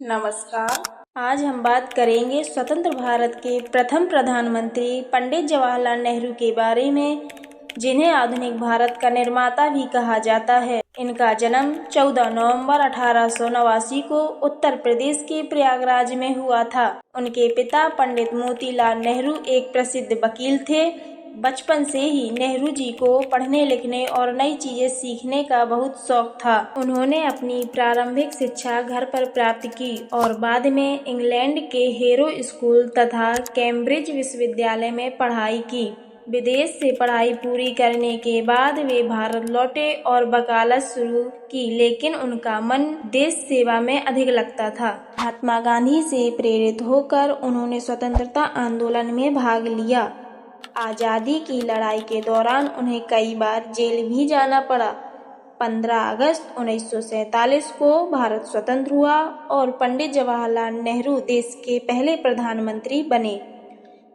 नमस्कार। आज हम बात करेंगे स्वतंत्र भारत के प्रथम प्रधानमंत्री पंडित जवाहरलाल नेहरू के बारे में, जिन्हें आधुनिक भारत का निर्माता भी कहा जाता है। इनका जन्म 14 नवंबर 1889 को उत्तर प्रदेश के प्रयागराज में हुआ था। उनके पिता पंडित मोतीलाल नेहरू एक प्रसिद्ध वकील थे। बचपन से ही नेहरू जी को पढ़ने लिखने और नई चीजें सीखने का बहुत शौक था। उन्होंने अपनी प्रारंभिक शिक्षा घर पर प्राप्त की और बाद में इंग्लैंड के हेरो स्कूल तथा कैम्ब्रिज विश्वविद्यालय में पढ़ाई की। विदेश से पढ़ाई पूरी करने के बाद वे भारत लौटे और वकालत शुरू की, लेकिन उनका मन देश सेवा में अधिक लगता था। महात्मा गांधी से प्रेरित होकर उन्होंने स्वतंत्रता आंदोलन में भाग लिया। आज़ादी की लड़ाई के दौरान उन्हें कई बार जेल भी जाना पड़ा। 15 अगस्त 1947 को भारत स्वतंत्र हुआ और पंडित जवाहरलाल नेहरू देश के पहले प्रधानमंत्री बने।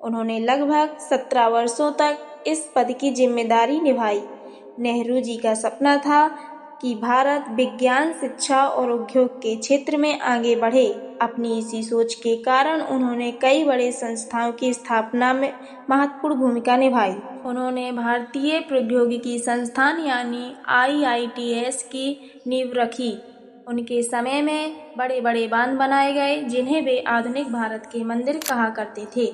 उन्होंने लगभग 17 वर्षों तक इस पद की जिम्मेदारी निभाई। नेहरू जी का सपना था कि भारत विज्ञान, शिक्षा और उद्योग के क्षेत्र में आगे बढ़े। अपनी इसी सोच के कारण उन्होंने कई बड़े संस्थाओं की स्थापना में महत्वपूर्ण भूमिका निभाई। उन्होंने भारतीय प्रौद्योगिकी संस्थान यानी IITS की नींव रखी। उनके समय में बड़े बड़े बांध बनाए गए, जिन्हें वे आधुनिक भारत के मंदिर कहा करते थे।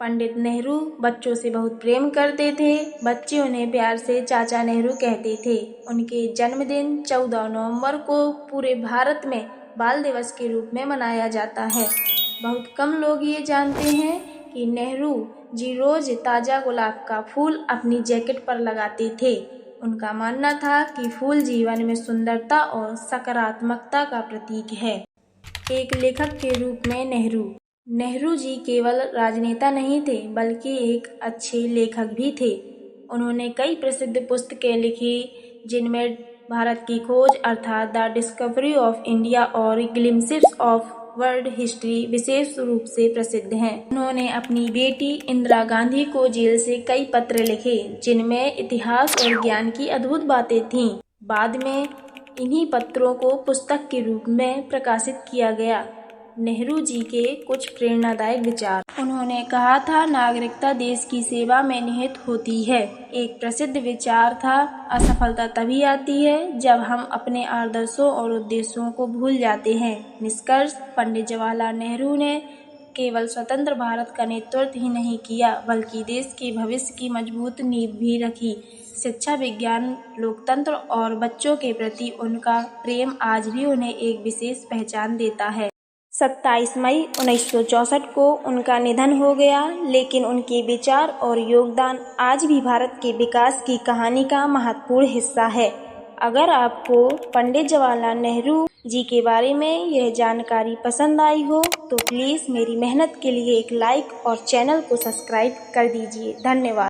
पंडित नेहरू बच्चों से बहुत प्रेम करते थे। बच्चे उन्हें प्यार से चाचा नेहरू कहते थे। उनके जन्मदिन 14 नवंबर को पूरे भारत में बाल दिवस के रूप में मनाया जाता है। बहुत कम लोग ये जानते हैं कि नेहरू जी रोज ताज़ा गुलाब का फूल अपनी जैकेट पर लगाते थे। उनका मानना था कि फूल जीवन में सुंदरता और सकारात्मकता का प्रतीक है। एक लेखक के रूप में नेहरू जी केवल राजनेता नहीं थे, बल्कि एक अच्छे लेखक भी थे। उन्होंने कई प्रसिद्ध पुस्तकें लिखी, जिनमें भारत की खोज अर्थात द डिस्कवरी ऑफ इंडिया और ग्लिम्प्सेस ऑफ वर्ल्ड हिस्ट्री विशेष रूप से प्रसिद्ध हैं। उन्होंने अपनी बेटी इंदिरा गांधी को जेल से कई पत्र लिखे, जिनमें इतिहास और ज्ञान की अद्भुत बातें थीं। बाद में इन्हीं पत्रों को पुस्तक के रूप में प्रकाशित किया गया। नेहरू जी के कुछ प्रेरणादायक विचार। उन्होंने कहा था, नागरिकता देश की सेवा में निहित होती है। एक प्रसिद्ध विचार था, असफलता तभी आती है जब हम अपने आदर्शों और उद्देश्यों को भूल जाते हैं। निष्कर्ष, पंडित जवाहरलाल नेहरू ने केवल स्वतंत्र भारत का नेतृत्व ही नहीं किया, बल्कि देश के भविष्य की मजबूत नींव भी रखी। शिक्षा, विज्ञान, लोकतंत्र और बच्चों के प्रति उनका प्रेम आज भी उन्हें एक विशेष पहचान देता है। 27 मई 1964 को उनका निधन हो गया, लेकिन उनके विचार और योगदान आज भी भारत के विकास की कहानी का महत्वपूर्ण हिस्सा है। अगर आपको पंडित जवाहरलाल नेहरू जी के बारे में यह जानकारी पसंद आई हो, तो प्लीज़ मेरी मेहनत के लिए एक लाइक और चैनल को सब्सक्राइब कर दीजिए। धन्यवाद।